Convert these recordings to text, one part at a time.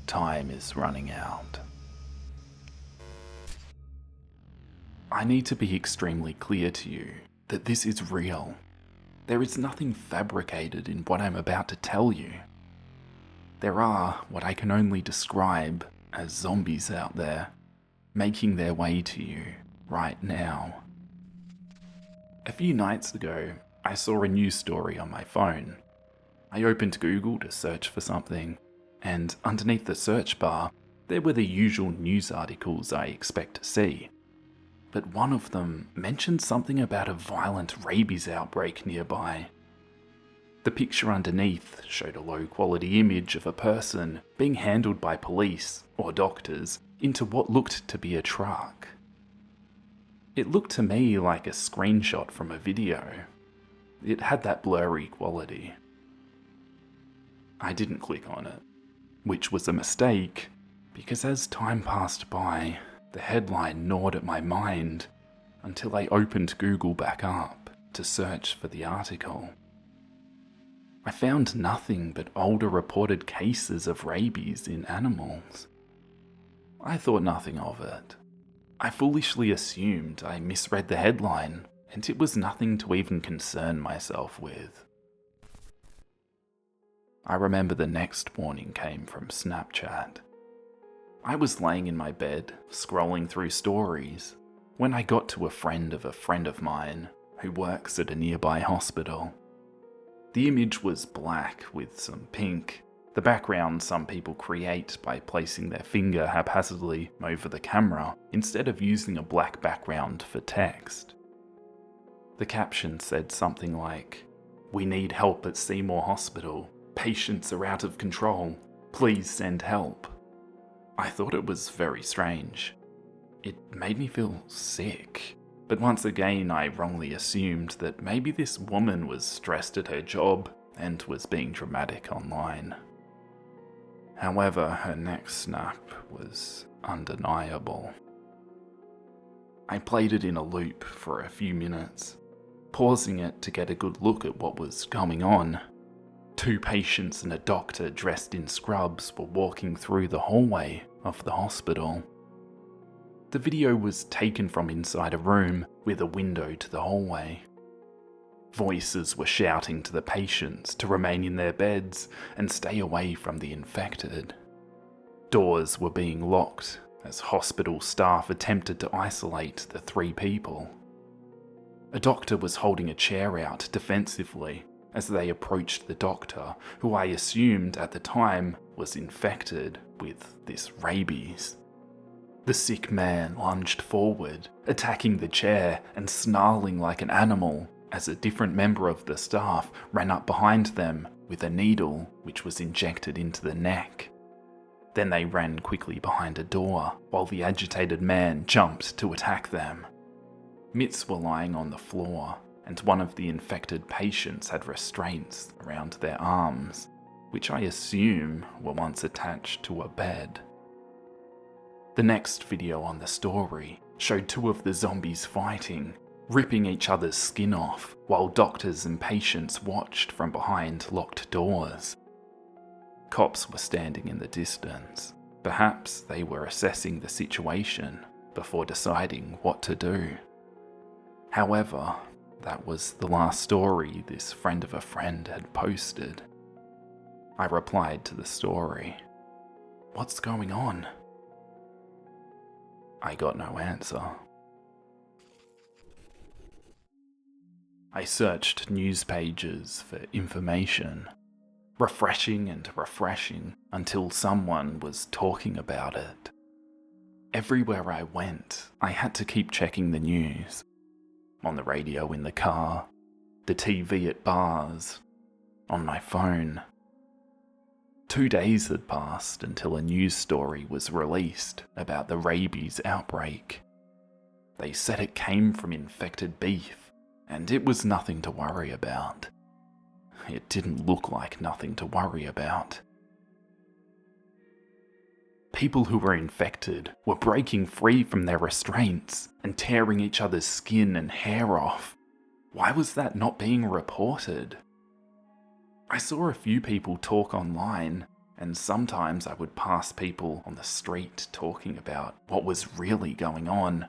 time is running out. I need to be extremely clear to you that this is real. There is nothing fabricated in what I'm about to tell you. There are what I can only describe as zombies out there, making their way to you right now. A few nights ago, I saw a news story on my phone. I opened Google to search for something, and underneath the search bar, there were the usual news articles I expect to see. But one of them mentioned something about a violent rabies outbreak nearby. The picture underneath showed a low-quality image of a person being handled by police or doctors into what looked to be a truck. It looked to me like a screenshot from a video. It had that blurry quality. I didn't click on it, which was a mistake, because as time passed by, the headline gnawed at my mind until I opened Google back up to search for the article. I found nothing but older reported cases of rabies in animals. I thought nothing of it. I foolishly assumed I misread the headline, and it was nothing to even concern myself with. I remember the next warning came from Snapchat. I was laying in my bed, scrolling through stories, when I got to a friend of mine who works at a nearby hospital. The image was black with some pink, the background some people create by placing their finger haphazardly over the camera instead of using a black background for text. The caption said something like, "We need help at Seymour Hospital. Patients are out of control. Please send help." I thought it was very strange. It made me feel sick. But once again, I wrongly assumed that maybe this woman was stressed at her job and was being dramatic online. However, her next snap was undeniable. I played it in a loop for a few minutes, pausing it to get a good look at what was going on. 2 patients and a doctor dressed in scrubs were walking through the hallway of the hospital. The video was taken from inside a room with a window to the hallway. Voices were shouting to the patients to remain in their beds and stay away from the infected. Doors were being locked as hospital staff attempted to isolate the 3 people. A doctor was holding a chair out defensively as they approached the doctor, who I assumed at the time was infected with this rabies. The sick man lunged forward, attacking the chair and snarling like an animal as a different member of the staff ran up behind them with a needle which was injected into the neck. Then they ran quickly behind a door while the agitated man jumped to attack them. Mitts were lying on the floor, and one of the infected patients had restraints around their arms, which I assume were once attached to a bed. The next video on the story showed 2 of the zombies fighting, ripping each other's skin off, while doctors and patients watched from behind locked doors. Cops were standing in the distance. Perhaps they were assessing the situation before deciding what to do. However, that was the last story this friend of a friend had posted. I replied to the story. "What's going on?" I got no answer. I searched news pages for information, refreshing and refreshing until someone was talking about it. Everywhere I went, I had to keep checking the news. On the radio in the car, the TV at bars, on my phone. 2 days had passed until a news story was released about the rabies outbreak. They said it came from infected beef, and it was nothing to worry about. It didn't look like nothing to worry about. People who were infected were breaking free from their restraints and tearing each other's skin and hair off. Why was that not being reported? I saw a few people talk online, and sometimes I would pass people on the street talking about what was really going on.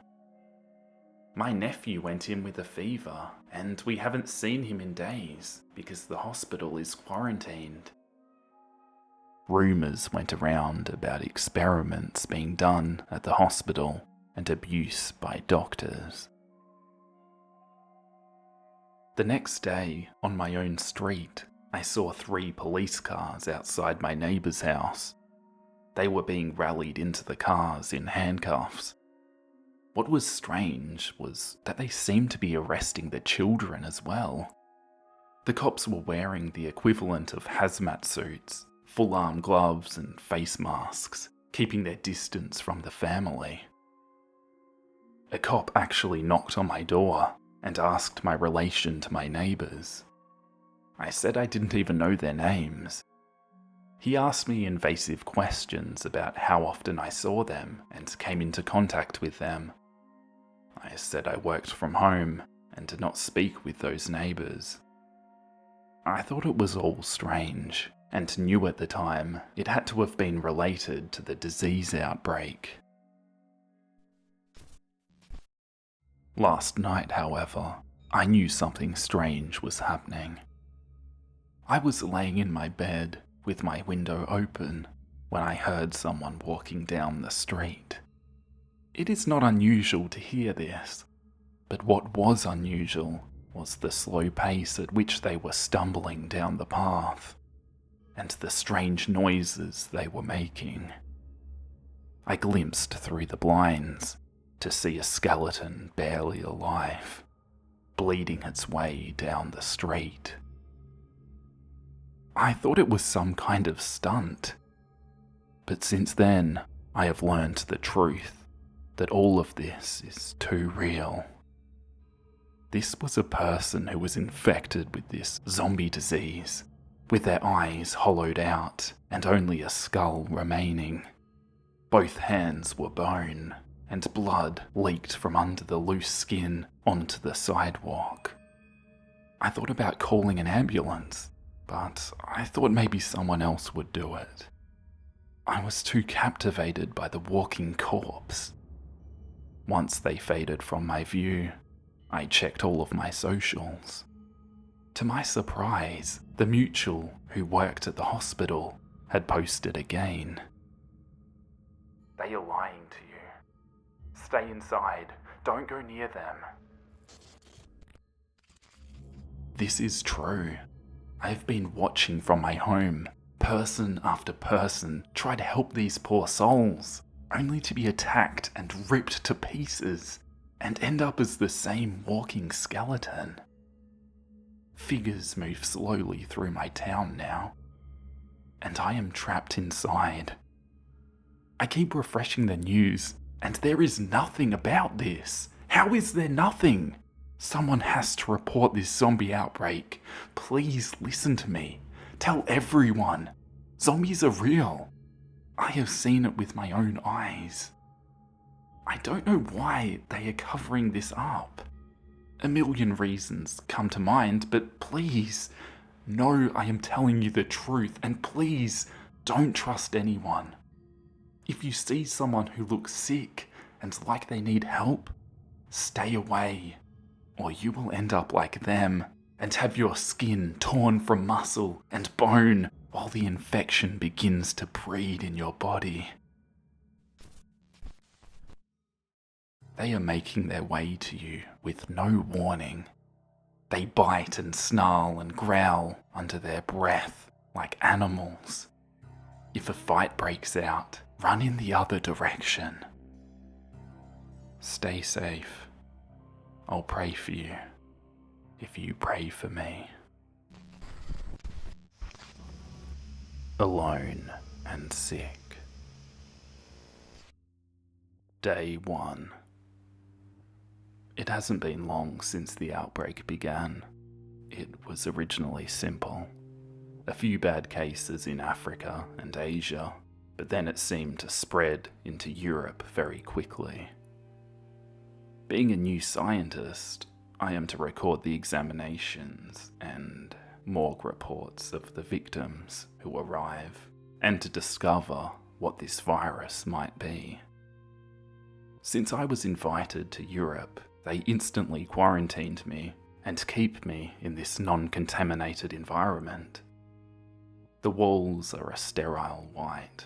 My nephew went in with a fever, and we haven't seen him in days because the hospital is quarantined. Rumours went around about experiments being done at the hospital and abuse by doctors. The next day, on my own street, I saw 3 police cars outside my neighbour's house. They were being rallied into the cars in handcuffs. What was strange was that they seemed to be arresting the children as well. The cops were wearing the equivalent of hazmat suits, full-arm gloves and face masks, keeping their distance from the family. A cop actually knocked on my door and asked my relation to my neighbours. I said I didn't even know their names. He asked me invasive questions about how often I saw them and came into contact with them. I said I worked from home and did not speak with those neighbours. I thought it was all strange, and knew at the time it had to have been related to the disease outbreak. Last night, however, I knew something strange was happening. I was laying in my bed with my window open when I heard someone walking down the street. It is not unusual to hear this, but what was unusual was the slow pace at which they were stumbling down the path, and the strange noises they were making. I glimpsed through the blinds to see a skeleton barely alive, bleeding its way down the street. I thought it was some kind of stunt, but since then I have learned the truth, that all of this is too real. This was a person who was infected with this zombie disease, with their eyes hollowed out and only a skull remaining. Both hands were bone, and blood leaked from under the loose skin onto the sidewalk. I thought about calling an ambulance, but I thought maybe someone else would do it. I was too captivated by the walking corpse. Once they faded from my view, I checked all of my socials. To my surprise, the mutual who worked at the hospital had posted again. "They are lying to you. Stay inside. Don't go near them." This is true. I have been watching from my home, person after person try to help these poor souls, only to be attacked and ripped to pieces, and end up as the same walking skeleton. Figures move slowly through my town now, and I am trapped inside. I keep refreshing the news, and there is nothing about this. How is there nothing? Someone has to report this zombie outbreak. Please listen to me. Tell everyone. Zombies are real. I have seen it with my own eyes. I don't know why they are covering this up. A million reasons come to mind, but please, know I am telling you the truth, and please, don't trust anyone. If you see someone who looks sick and like they need help, stay away, or you will end up like them and have your skin torn from muscle and bone while the infection begins to breed in your body. They are making their way to you with no warning. They bite and snarl and growl under their breath like animals. If a fight breaks out, run in the other direction. Stay safe. I'll pray for you if you pray for me. Alone and sick. Day 1. It hasn't been long since the outbreak began. It was originally simple. A few bad cases in Africa and Asia, but then it seemed to spread into Europe very quickly. Being a new scientist, I am to record the examinations and morgue reports of the victims who arrive. and to discover what this virus might be. Since I was invited to Europe, they instantly quarantined me and keep me in this non-contaminated environment. The walls are a sterile white,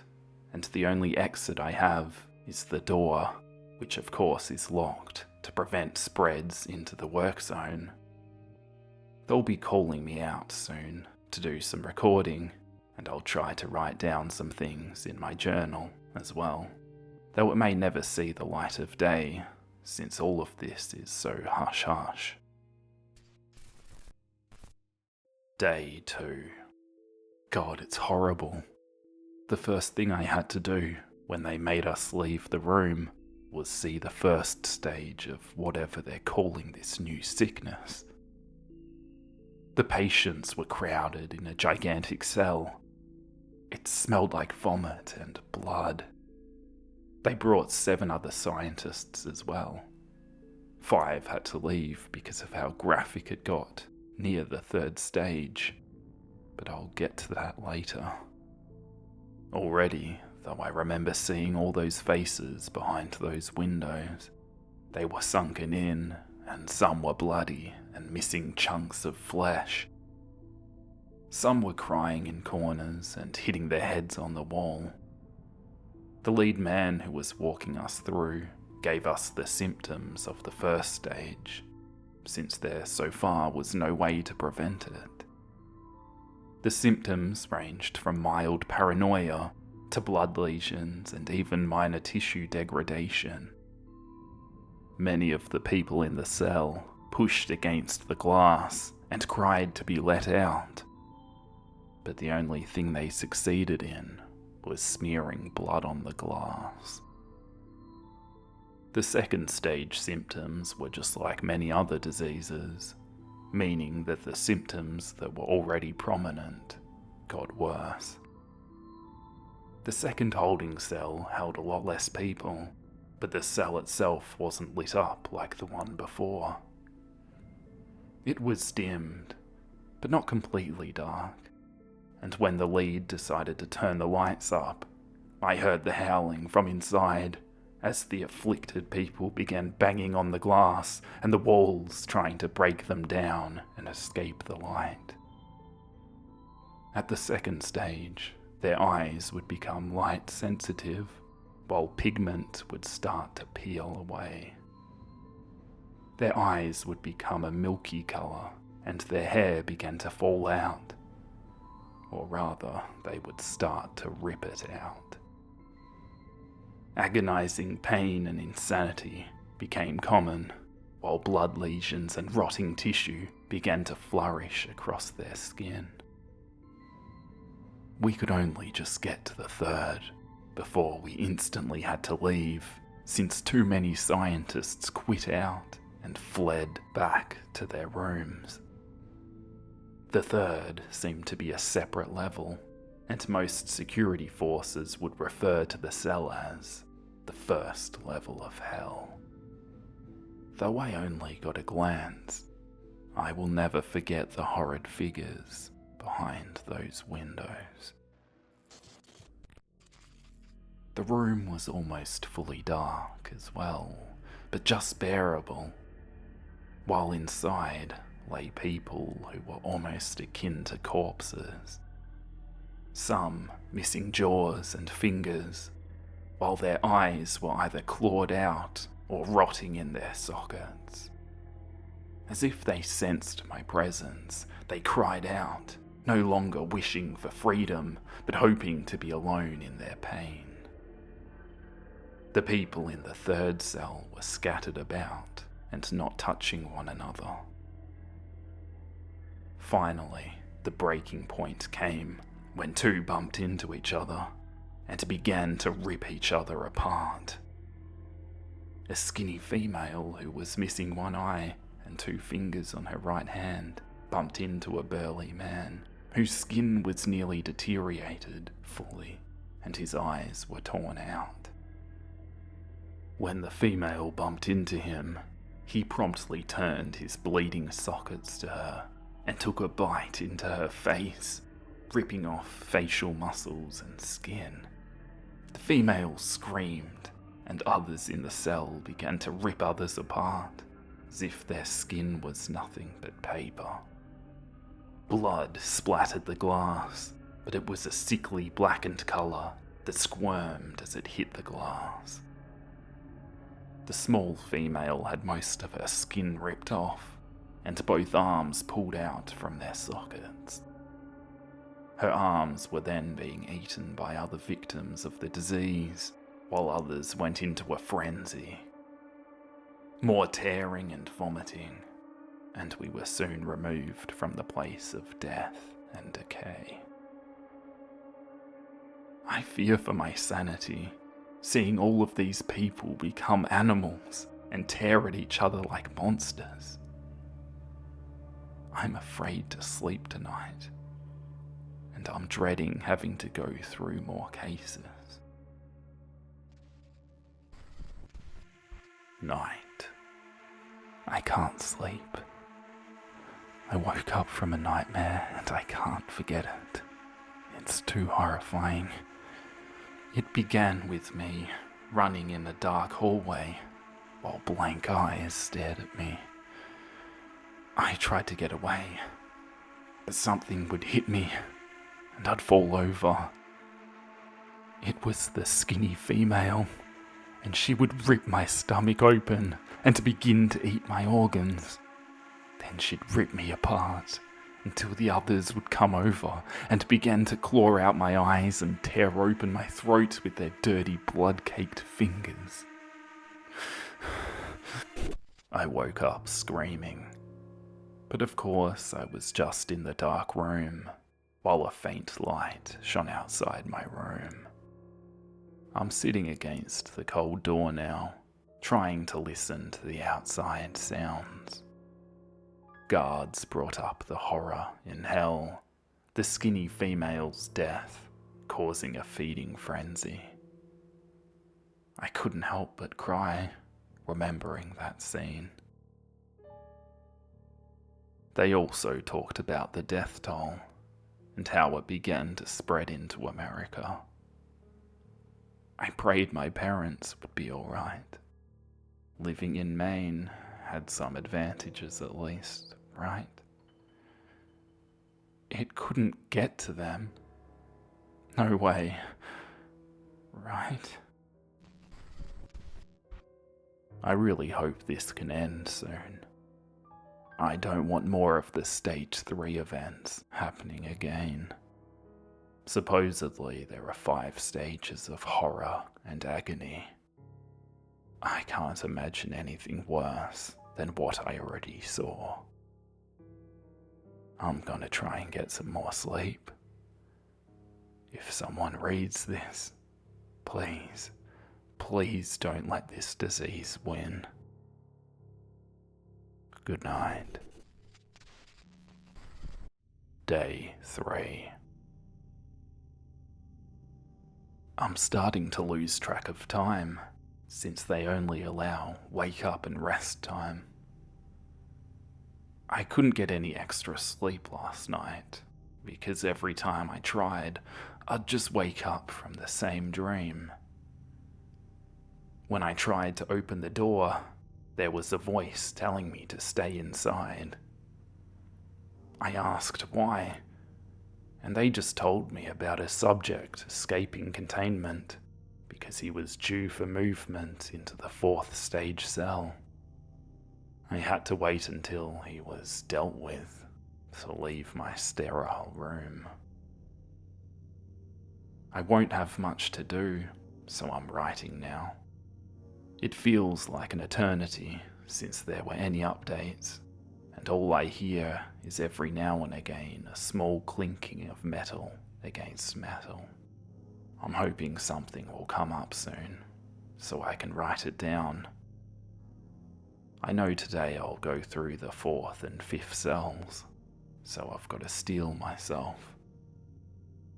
and the only exit I have is the door, which of course is locked to prevent spreads into the work zone. They'll be calling me out soon to do some recording, and I'll try to write down some things in my journal as well, though it may never see the light of day, since all of this is so hush-hush. Day 2. God, it's horrible. The first thing I had to do when they made us leave the room was see the first stage of whatever they're calling this new sickness. The patients were crowded in a gigantic cell. It smelled like vomit and blood. They brought 7 other scientists as well. 5 had to leave because of how graphic it got near the 3rd stage, but I'll get to that later. Already, though I remember seeing all those faces behind those windows, they were sunken in, and some were bloody and missing chunks of flesh. Some were crying in corners and hitting their heads on the wall. The lead man who was walking us through gave us the symptoms of the 1st stage, since there so far was no way to prevent it. The symptoms ranged from mild paranoia to blood lesions and even minor tissue degradation. Many of the people in the cell pushed against the glass and cried to be let out, but the only thing they succeeded in was smearing blood on the glass. The 2nd stage symptoms were just like many other diseases, meaning that the symptoms that were already prominent got worse. The 2nd holding cell held a lot less people, but the cell itself wasn't lit up like the one before. It was dimmed, but not completely dark, and when the lead decided to turn the lights up, I heard the howling from inside as the afflicted people began banging on the glass and the walls trying to break them down and escape the light. At the 2nd stage, their eyes would become light sensitive, while pigment would start to peel away. Their eyes would become a milky colour, and their hair began to fall out. Or rather, they would start to rip it out. Agonizing pain and insanity became common, while blood lesions and rotting tissue began to flourish across their skin. We could only just get to the 3rd before we instantly had to leave, since too many scientists quit out and fled back to their rooms. The 3rd seemed to be a separate level, and most security forces would refer to the cell as the 1st level of hell. Though I only got a glance, I will never forget the horrid figures behind those windows. The room was almost fully dark as well, but just bearable, while inside lay people who were almost akin to corpses. Some missing jaws and fingers, while their eyes were either clawed out or rotting in their sockets. As if they sensed my presence, they cried out, no longer wishing for freedom, but hoping to be alone in their pain. The people in the 3rd cell were scattered about and not touching one another. Finally, the breaking point came when 2 bumped into each other and began to rip each other apart. A skinny female who was missing one eye and 2 fingers on her right hand bumped into a burly man whose skin was nearly deteriorated fully and his eyes were torn out. When the female bumped into him, he promptly turned his bleeding sockets to her and took a bite into her face, ripping off facial muscles and skin. The females screamed, and others in the cell began to rip others apart, as if their skin was nothing but paper. Blood splattered the glass, but it was a sickly blackened colour that squirmed as it hit the glass. The small female had most of her skin ripped off, and both arms pulled out from their sockets. Her arms were then being eaten by other victims of the disease, while others went into a frenzy. More tearing and vomiting, and we were soon removed from the place of death and decay. I fear for my sanity, seeing all of these people become animals and tear at each other like monsters. I'm afraid to sleep tonight, and I'm dreading having to go through more cases. Night. I can't sleep. I woke up from a nightmare and I can't forget it. It's too horrifying. It began with me running in a dark hallway while blank eyes stared at me. I tried to get away, but something would hit me and I'd fall over. It was the skinny female, and she would rip my stomach open and begin to eat my organs. Then she'd rip me apart until the others would come over and begin to claw out my eyes and tear open my throat with their dirty blood-caked fingers. I woke up screaming, but of course I was just in the dark room, while a faint light shone outside my room. I'm sitting against the cold door now, trying to listen to the outside sounds. Guards brought up the horror in hell, the skinny female's death, causing a feeding frenzy. I couldn't help but cry, remembering that scene. They also talked about the death toll, and how it began to spread into America. I prayed my parents would be alright. Living in Maine had some advantages at least, right? It couldn't get to them. No way. Right? I really hope this can end soon. I don't want more of the Stage 3 events happening again. Supposedly there are 5 stages of horror and agony. I can't imagine anything worse than what I already saw. I'm gonna try and get some more sleep. If someone reads this, please, please don't let this disease win. Good night. Day 3. I'm starting to lose track of time, since they only allow wake up and rest time. I couldn't get any extra sleep last night, because every time I tried, I'd just wake up from the same dream. When I tried to open the door, there was a voice telling me to stay inside. I asked why, and they just told me about a subject escaping containment because he was due for movement into the 4th stage cell. I had to wait until he was dealt with to leave my sterile room. I won't have much to do, so I'm writing now. It feels like an eternity since there were any updates, and all I hear is every now and again a small clinking of metal against metal. I'm hoping something will come up soon, so I can write it down. I know today I'll go through the 4th and 5th cells, so I've got to steel myself.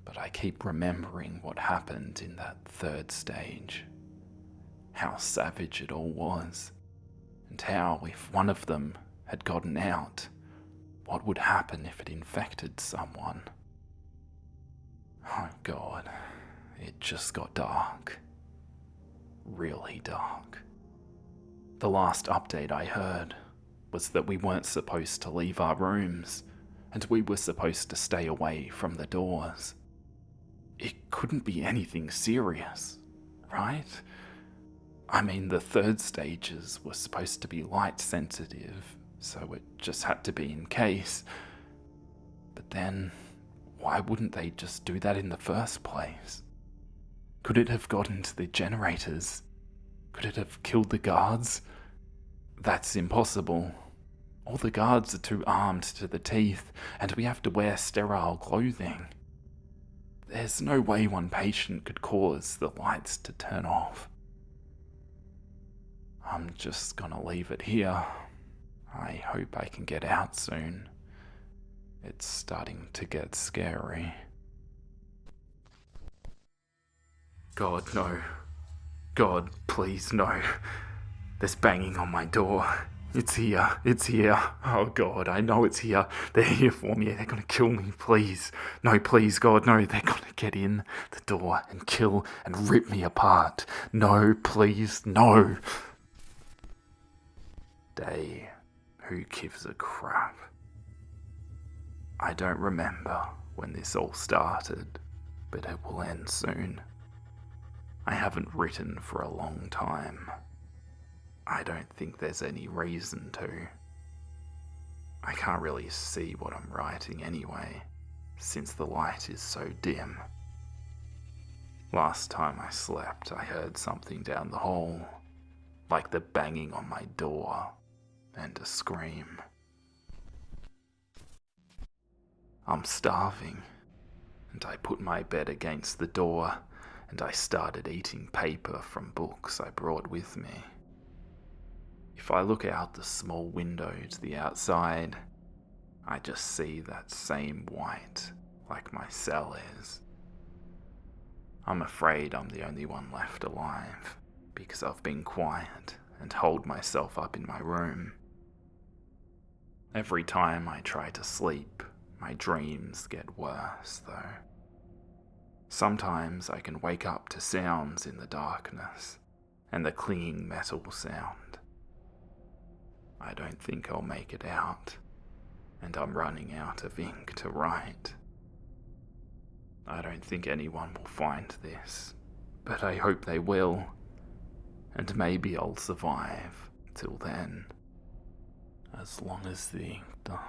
But I keep remembering what happened in that 3rd stage. How savage it all was, and how if one of them had gotten out, what would happen if it infected someone? Oh God, it just got dark. Really dark. The last update I heard was that we weren't supposed to leave our rooms, and we were supposed to stay away from the doors. It couldn't be anything serious, right? I mean, the third stages were supposed to be light sensitive, so it just had to be in case. But then, why wouldn't they just do that in the first place? Could it have gotten to the generators? Could it have killed the guards? That's impossible. All the guards are too armed to the teeth, and we have to wear sterile clothing. There's no way one patient could cause the lights to turn off. I'm just gonna leave it here. I hope I can get out soon. It's starting to get scary. God, no. God, please, no. There's banging on my door. It's here. It's here. Oh God, I know it's here. They're here for me. They're gonna kill me, please. No, please, God, no. They're gonna get in the door and kill and rip me apart. No, please, no. Day, who gives a crap? I don't remember when this all started, but it will end soon. I haven't written for a long time. I don't think there's any reason to. I can't really see what I'm writing anyway, since the light is so dim. Last time I slept, I heard something down the hall, like the banging on my door and a scream. I'm starving, and I put my bed against the door and I started eating paper from books I brought with me. If I look out the small window to the outside, I just see that same white like my cell is. I'm afraid I'm the only one left alive because I've been quiet and holed myself up in my room. Every time I try to sleep, my dreams get worse though. Sometimes I can wake up to sounds in the darkness and the clinging metal sound. I don't think I'll make it out, and I'm running out of ink to write. I don't think anyone will find this, but I hope they will, and maybe I'll survive till then, as long as the ink does.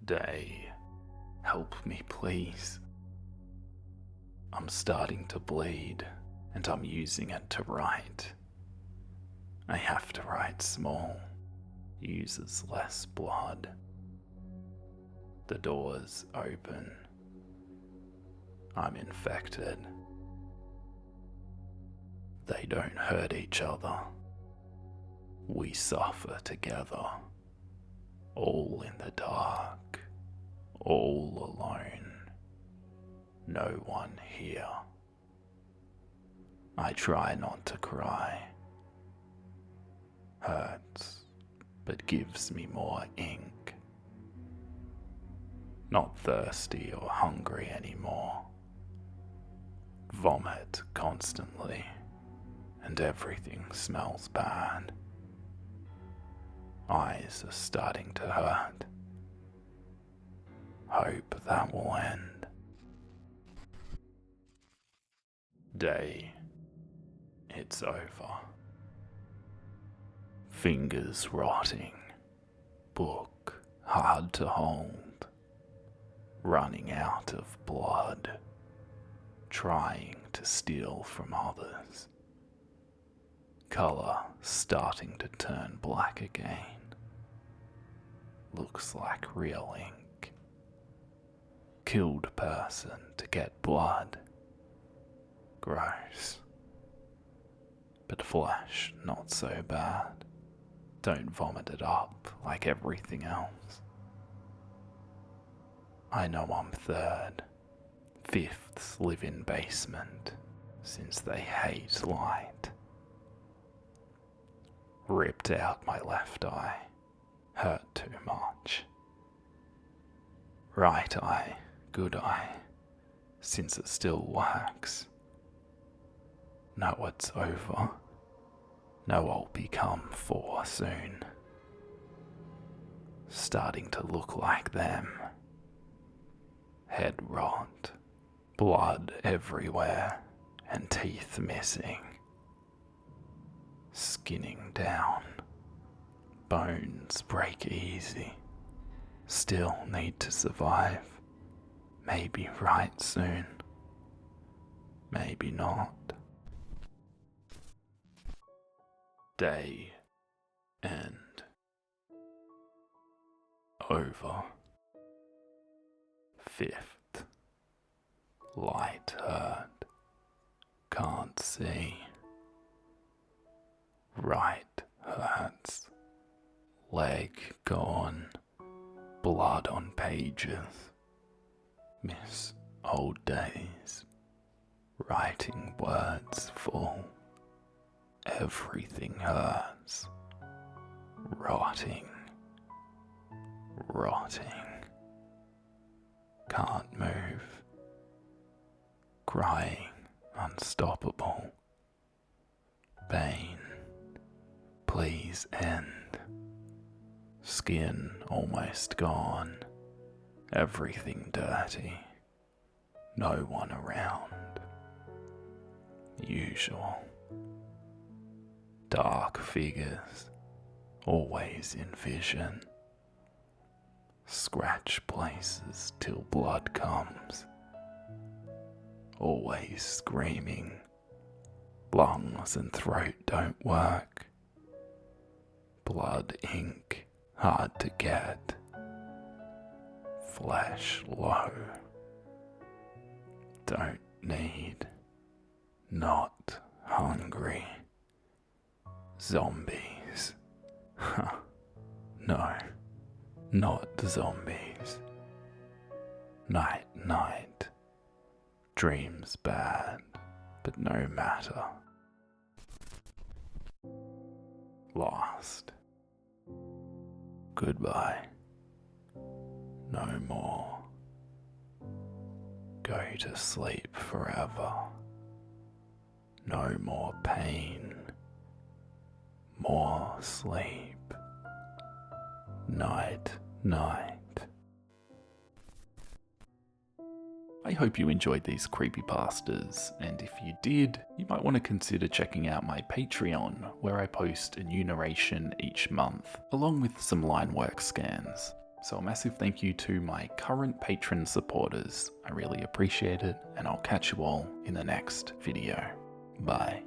Day, help me please. I'm starting to bleed, and I'm using it to write. I have to write small, uses less blood. The door's open. I'm infected. They don't hurt each other. We suffer together. All in the dark. All alone. No one here. I try not to cry. Hurts, but gives me more ink. Not thirsty or hungry anymore. Vomit constantly, and everything smells bad. Eyes are starting to hurt. Hope that will end. Day, it's over. Fingers rotting, book hard to hold, running out of blood, trying to steal from others, colour starting to turn black again, looks like real ink, killed person to get blood, gross, but flesh not so bad. Don't vomit it up like everything else. I know I'm third. Fifths live in basement, since they hate light. Ripped out my left eye. Hurt too much. Right eye could I? Since it still works. No, it's over. No, I'll become 4 soon. Starting to look like them. Head rot, blood everywhere, and teeth missing. Skinning down. Bones break easy. Still need to survive. Maybe right soon. Maybe not. Day end. Over. 5th. Light heard. Can't see. Right hurts. Leg gone. Blood on pages. Miss old days. Writing words full. Everything hurts. Rotting. Rotting. Can't move. Crying unstoppable. Pain. Please end. Skin almost gone. Everything dirty. No one around. Usual. Dark figures. Always in vision. Scratch places till blood comes. Always screaming. Lungs and throat don't work. Blood ink hard to get. Flesh low. Don't need. Not hungry. Zombies. Huh. No. Not zombies. Night, night. Dreams bad, but no matter. Lost. Goodbye. No more. Go to sleep forever. No more pain. More sleep. Night, night. I hope you enjoyed these creepypastas, and if you did, you might want to consider checking out my Patreon, where I post a new narration each month, along with some line work scans. So a massive thank you to my current patron supporters. I really appreciate it, and I'll catch you all in the next video. Bye.